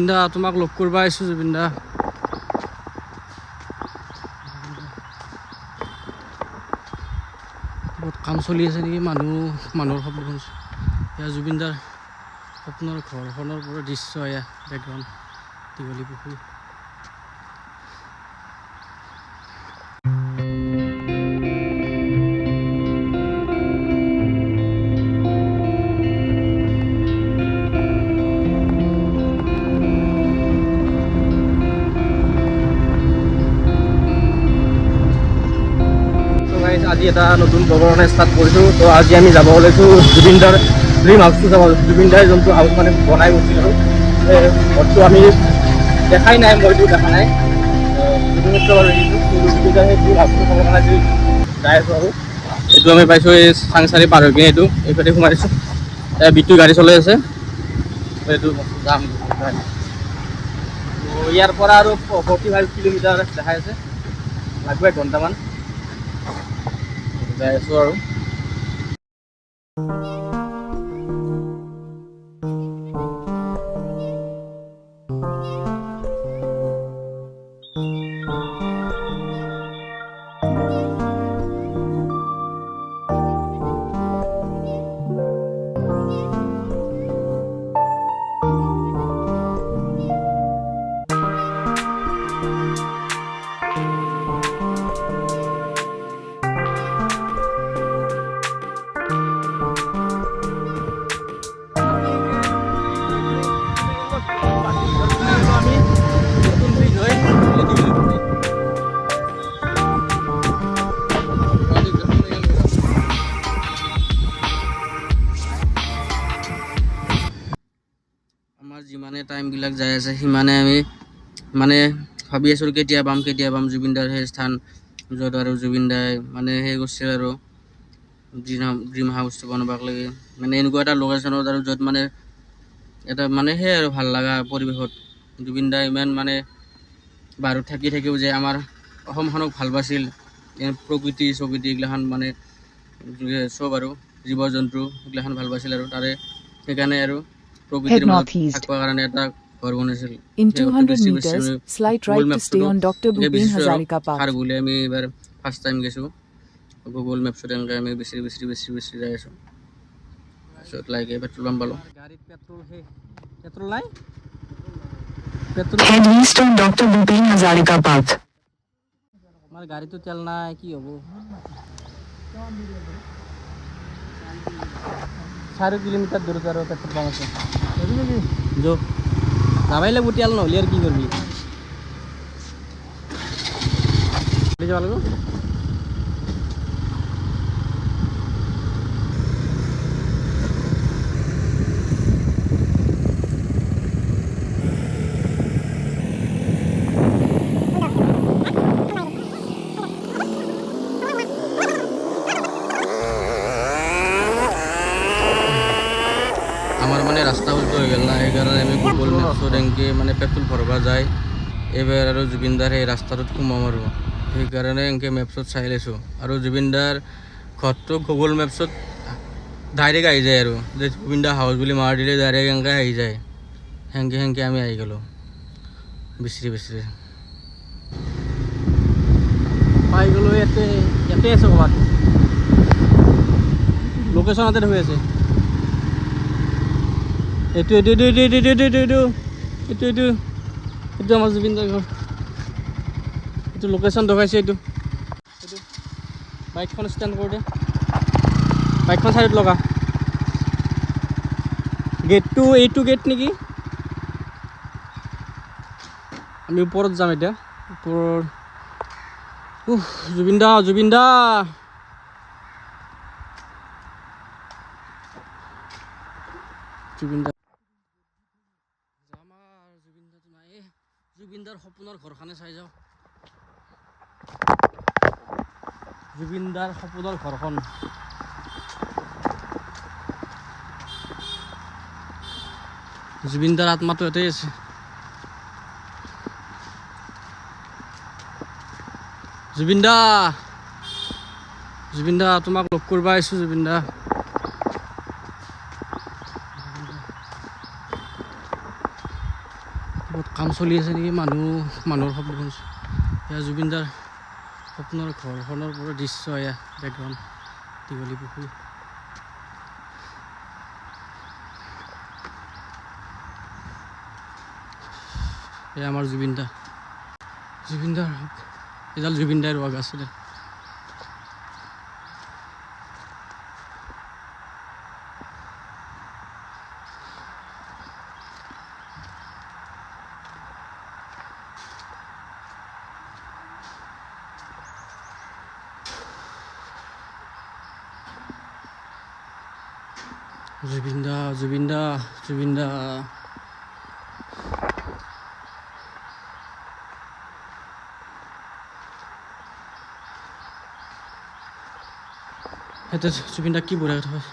দা তোমাক লগ কৰিব আহিছোঁ জুবিন দা। বহুত কাম চলি আছে নেকি, মানুহৰ শব্দ শুনিছোঁ। এয়া জুবিন দাৰ সপোনৰ ঘৰখনৰ পৰা দৃশ্য, এয়া বেকগ্ৰাউণ্ড দীঘলী পুখুৰী। আজি এটা নতুন প্ৰগ্ৰাম ষ্টাৰ্ট কৰিছোঁ। তো আজি আমি যাব ওলাইছোঁ জুবিন দাৰ ড্ৰিম হাউচটো চাব। জুবিন দাই যোনটো হাউচ মানে বনাই গৈছিল আৰু ঘৰটো আমি দেখাই নাই, মইতো দেখা নাই, জুবিন দাৰ সেই ড্ৰিম হাউচটো চাবৰ কাৰণে আজি যাই আছোঁ। আৰু এইটো আমি পাইছোঁ এই চাংচাৰি পাৰ হৈ কিনে এইটো এইফালে সোমাই দিছোঁ। বিটু গাড়ী চলাই আছে, এইটো যাম। ইয়াৰ পৰা আৰু 45 কিলোমিটাৰ দেখাই আছে, লাগব 1 ঘণ্টামান। যাই আছোঁ আৰু আমাৰ যিমানে টাইমবিলাক যাই আছে সিমানে আমি মানে ভাবি আছোঁ কেতিয়া পাম জুবিন দাৰ সেই স্থান, য'ত আৰু জুবিন দাই মানে সেই কৰিছিল আৰু ড্ৰিম হাউচটো বনাবাক লাগে। মানে এনেকুৱা এটা লোকেশ্যনত আৰু য'ত মানে এটা মানে সেই আৰু ভাল লগা পৰিৱেশত জুবিন দাই ইমান মানে বাহিৰত থাকিও যে আমাৰ অসমখনক ভাল পাইছিল। প্ৰকৃতি এইগিলাখান মানে চব আৰু জীৱ জন্তু এইগিলাখান ভাল পাইছিল আৰু তাৰে সেইকাৰণে আৰু প্ৰকৃতিৰ মাজত থাকিবৰ কাৰণে এটা ঘৰ বনাইছিল। In 200 meters, slight right to stay on Dr. Bhupen Hazarika Path. খাৰগুলি আমি এইবাৰ ফাৰ্ষ্ট টাইম গৈছোঁ। গুগল মেপছত এনেকৈ আমি বেছি যাই আছোঁ। তাৰপিছত লাইকে পেট্ৰল পাম্প পালোঁ। গাড়ীত পেট্ৰল নাই, Head east on Dr. Bhupen Hazarika Path. আমাৰ গাড়ীটো তেল নাই, কি হ'ব? 4 কিলোমিটাৰ দূৰত আৰু পেট্ৰল পাম্প আছে। যাবাই লাগিব, তেল নহ'লে আৰু কি কৰিবি? যাব লাগিব। আমাৰ মানে ৰাস্তা উল্টো হৈ গ'ল না, সেইকাৰণে আমি গুগল মেপছত এনেকৈ মানে পেট্ৰল ভৰাব যায়। এইবাৰ আৰু জুবিন দাৰ সেই ৰাস্তাটোত সোমাম আৰু সেইকাৰণে এনেকৈ মেপছত চাই লৈছোঁ। আৰু জুবিন দাৰ ঘৰটো গুগল মেপছত ডাইৰেক্ট আহি যায় আৰু যে জুবিন দা হাউচ বুলি মাৰি দিলে ডাইৰেক্ট এনেকৈ আহি যায়। সেনেকৈ আমি আহি গ'লোঁ বিচৰি পাই গ'লোঁ। ইয়াতে আছে ক'ৰবাত, লোকেশ্যনতে হৈ আছে। এইটো আমাৰ জুবিন দাৰ ঘৰ। এইটো লোকেশ্যন দেখাইছে। এইটো বাইকখন ষ্টেণ্ড কৰি দে, বাইকখন চাইডত লগা। গেটটো এইটো গেট নেকি? আমি ওপৰত যাম এতিয়া। ওপৰত জুবিন দা জুবিনদাৰ সপোনৰ ঘৰখনে চাই যাওঁ। জুবিনদাৰ সপোনৰ ঘৰখন, জুবিনদাৰ আত্মাটো ইয়াতেই আছে। জুবিন দা তোমাক লগ কৰিব আহিছোঁ। জুবিন দা কাম চলি আছে নেকি মানুহৰ শব্দ শুনিছোঁ এয়া জুবিনদাৰ সপোনৰ ঘৰখনৰ পৰা দৃশ্য এয়া বেকগ্ৰাউণ্ড দীঘলী পুখুৰী এয়া আমাৰ জুবিনদাৰ এডাল জুবিনদাৰ ৰোৱা গছ এডাল জুবিনদা সেইটো জুবিনদা কি বঢ়িয়া কথা কৈছে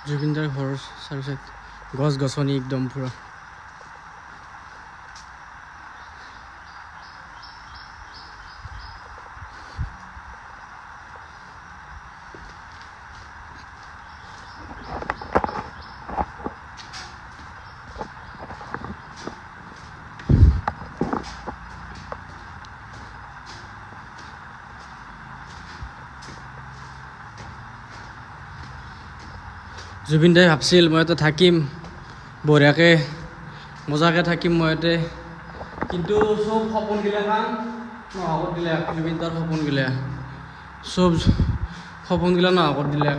জুবিনদাৰ ঘৰৰ চাৰি চাইড গছ গছনি একদম পুৰা জুবিনদাই ভাবছিল মই ইয়াতে থাকিম বঢ়িয়াকৈ মজাকৈ থাকিম মই ইয়াতে কিন্তু চব সপোনগিলাখান নোহোৱা কৰি দিলে জুবিনদাৰ সপোনগিলা চব সপোনগিলা নোহোৱা কৰি দিলে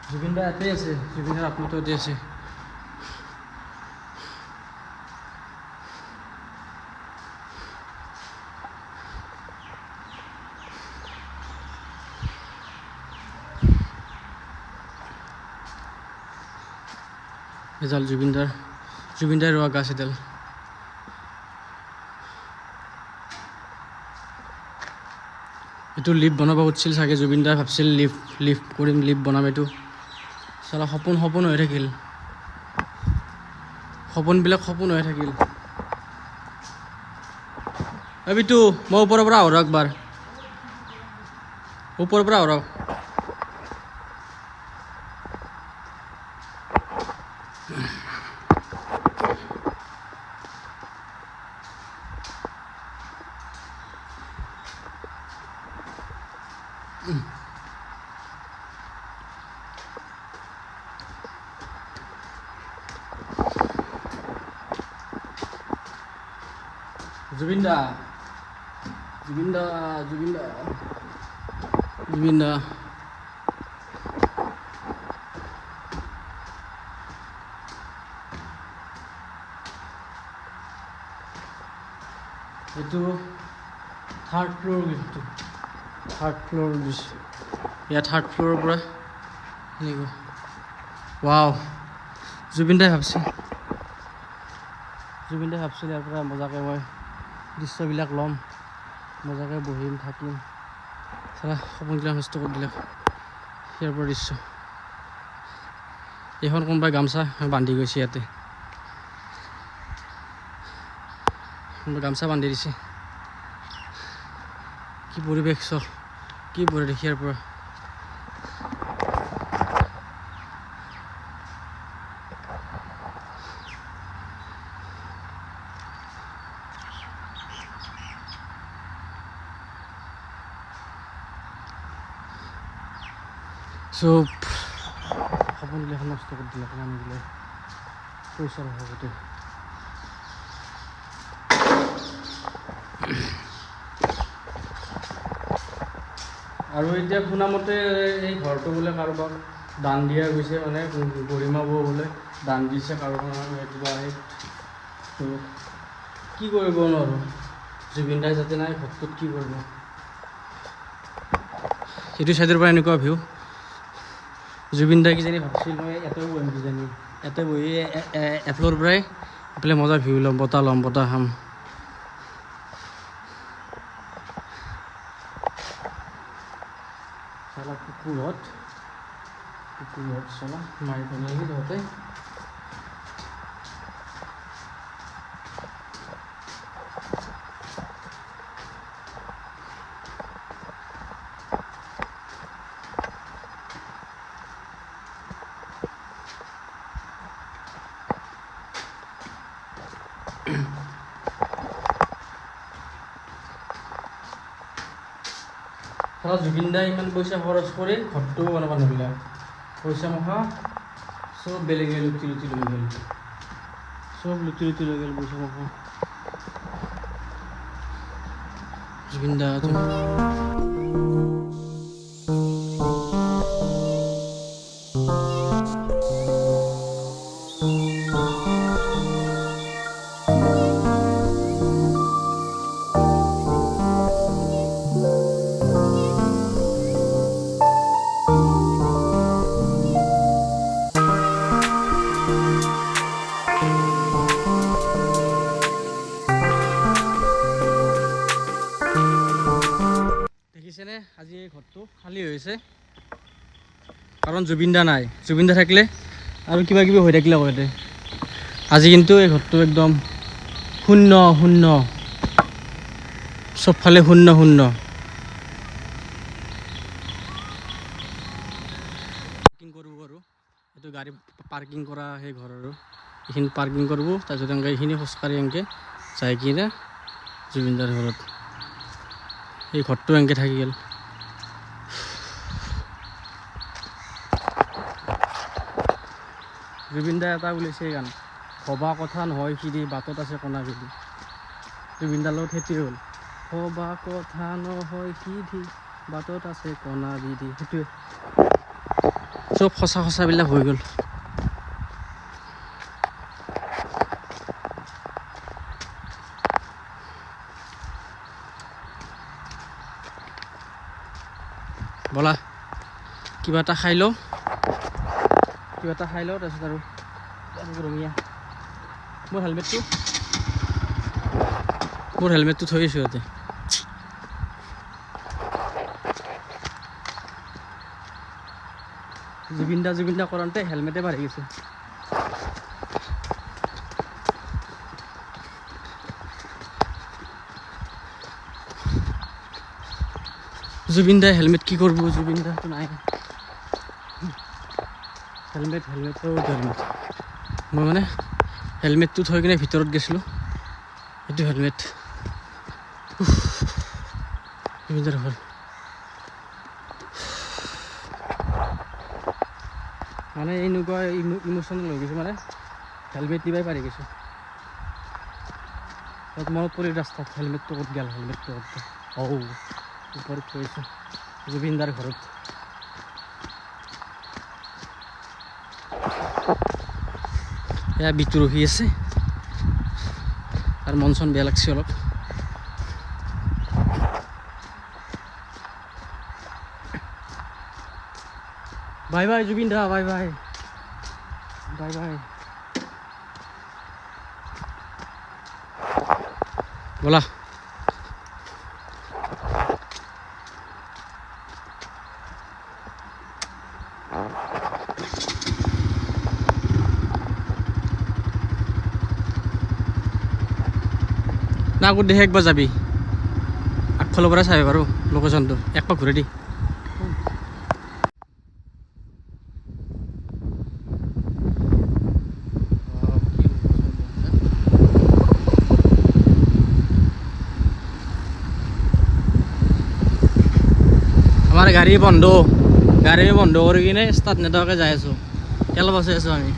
জুবিনদা ইয়াতে আছে জুবিনদাৰ আত্মাটো ইয়াতে আছে এডাল জুবিনদাৰ ৰোৱা গাছ এডাল এইটো লিফ্ট বনাব খুজিছিল চাগে জুবিনদাই ভাবছিল লিফ্ট কৰিম লিফ্ট বনাম এইটো চালা সপোন হৈ থাকিল সপোনবিলাক সপোন হৈ থাকিল ভাবিতো মই ওপৰৰ পৰা আহোঁ একবাৰ ওপৰৰ পৰা আহোঁ জুবিনদা এইটো থাৰ্ড ফ্ল'ৰ গৈছোঁ ইয়াত থাৰ্ড ফ্ল'ৰৰ পৰা সেনেকুৱা ৱাও জুবিনদাই ভাবছিল ইয়াৰ পৰা মজাকৈ মই দৃশ্যবিলাক ল'ম মজাকৈ বহিম থাকিম চালা সপোনবিলাক নষ্ট কৰি দিলে ইয়াৰ পৰা দৃশ্য এইখন কোনোবাই গামোচা বান্ধি গৈছে ইয়াতে গামোচা বান্ধি দিছে কি পৰিৱেশ কি পৰিৱেশ ইয়াৰ পৰা চব সপোনবিলাক নষ্ট কৰি দিলে মানুহবিলাক পইচাৰ অভাৱতে আৰু এতিয়া শুনামতে এই ঘৰটো বোলে কাৰোবাক দান দিয়া গৈছে মানে গৰিমা বৌ বোলে দান দিছে কাৰোবাৰ কিবা তো কি কৰিব নোৱাৰোঁ জুবিনদাই যাতে নাই ভক্তত কি কৰিব সেইটো চাইডৰ পৰা এনেকুৱা ভিউ জুবিনদাই কিজানি ভাবছিল মই ইয়াতে বহিম কিজানি ইয়াতে বহি এফ্ল'ৰ পৰাই এইফালে মজা ভিউ ল'ম বতাহ খাম চালা কুকুৰহঁত চালা মাৰি পেলালি তহঁতে ধৰা জুবিন দাই ইমান পইচা খৰচ কৰি ঘৰটো বনাব নোৱাৰিলে পইচা মখা চব বেলেগে লুটি লুটি লৈ গ'ল চব লুটি লুটি লৈ গ'ল পইচা মখা জুবিন দা দেখিছেনে আজি এই ঘৰটো খালী হৈছে কাৰণ জুবিন দা নাই জুবিন দা থাকিলে আৰু কিবা কিবি হৈ থাকিলে হয় আজি কিন্তু এই ঘৰটো একদম শূন্য শূন্য চবফালে শূন্য শূন্য পাৰ্কিং কৰিব আৰু এইটো গাড়ী পাৰ্কিং কৰা সেই ঘৰ আৰু এইখিনি পাৰ্কিং কৰিব তাৰপিছত এনেকৈ এইখিনি খোজকাঢ়ি এনেকৈ যাই কিনে জুবিন দাৰ ঘৰত এই ঘৰটো এনেকৈ থাকি গ'ল জুবিন দাই এটা উলিয়াইছে এই গান ভবা কথা নহয় সিদি বাটত আছে কণা বিধি জুবিন দাৰ লগত সেইটোৱে হ'ল ভবা কথা নহয় সিদি বাটত আছে কণা বিধি সেইটোৱে চব সঁচা সঁচাবিলাক হৈ গ'ল ব'লা কিবা এটা খাই লওঁ তাৰপিছত আৰু ৰঙীয়া মোৰ হেলমেটটো থৈ আছোঁ ইয়াতে জুবিন দা কৰোঁতে হেলমেটে বাঢ়ি গৈছে জুবিন দাই হেলমেট কি কৰিব জুবিন দাটো নাই হেলমেট মই মানে হেলমেটটো থৈ কিনে ভিতৰত গৈছিলোঁ এইটো হেলমেট জুবিন দাৰ ঘৰ মানে এনেকুৱা ইমোশ্যনেল হৈ গৈছে মানে হেলমেট দিবাই পাৰি গৈছোঁ মনত পৰিল ৰাস্তাত হেলমেটটো ক'ত গ'ল ওপৰত থৈছোঁ জুবিন দাৰ ঘৰত এয়া বিটু ৰখি আছে আৰু মন চন বেয়া লাগছে অলপ bye bye Zubeen the bye bye ব'লা না আকৌ দেখে একবাৰ যাবি আগফালৰ পৰা চাবি বাৰু লোকেশ্যনটো একবাৰ ঘূৰাই দি আমাৰ গাড়ী বন্ধ কৰি কিনে ষ্টাৰ্ট নেদাকে যাই আছোঁ তেল বাচাই আছোঁ আমি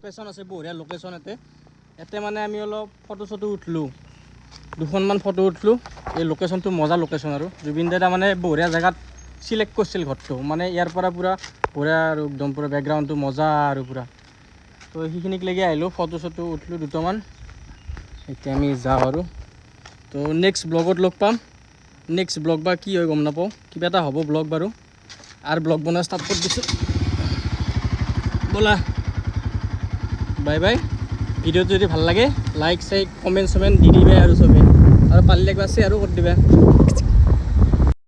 লোকেশ্যন আছে বঢ়িয়া লোকেশ্যন ইয়াতে মানে আমি অলপ ফটো চটো উঠলোঁ দুখনমান ফটো উঠলোঁ এই লোকেশ্যনটো মজা লোকেশ্যন আৰু জুবিন দাদা মানে বঢ়িয়া জেগাত চিলেক্ট কৰিছিল ঘৰটো মানে ইয়াৰ পৰা পূৰা বঢ়িয়া আৰু একদম পূৰা বেকগ্ৰাউণ্ডটো মজা আৰু পূৰা তো সেইখিনিক লাগি আহিলোঁ ফটো চটো উঠলোঁ দুটামান এতিয়া আমি যাওঁ আৰু তো নেক্সট ব্লগত লগ পাম নেক্সট ব্লগ বা কি হয় গম নাপাওঁ কিবা এটা হ'ব ব্লগ বাৰু আৰু ব্লগ বনোৱা ষ্টাৰ্ট কৰি দিছোঁ ব'লা বাই বাই ভিডিঅ'টো যদি ভাল লাগে লাইক চাইক কমেণ্ট চমেণ্ট দি দিবা আৰু চবেই আৰু পাৰিলে একবাৰ শ্বেয়াৰো কৰি দিবা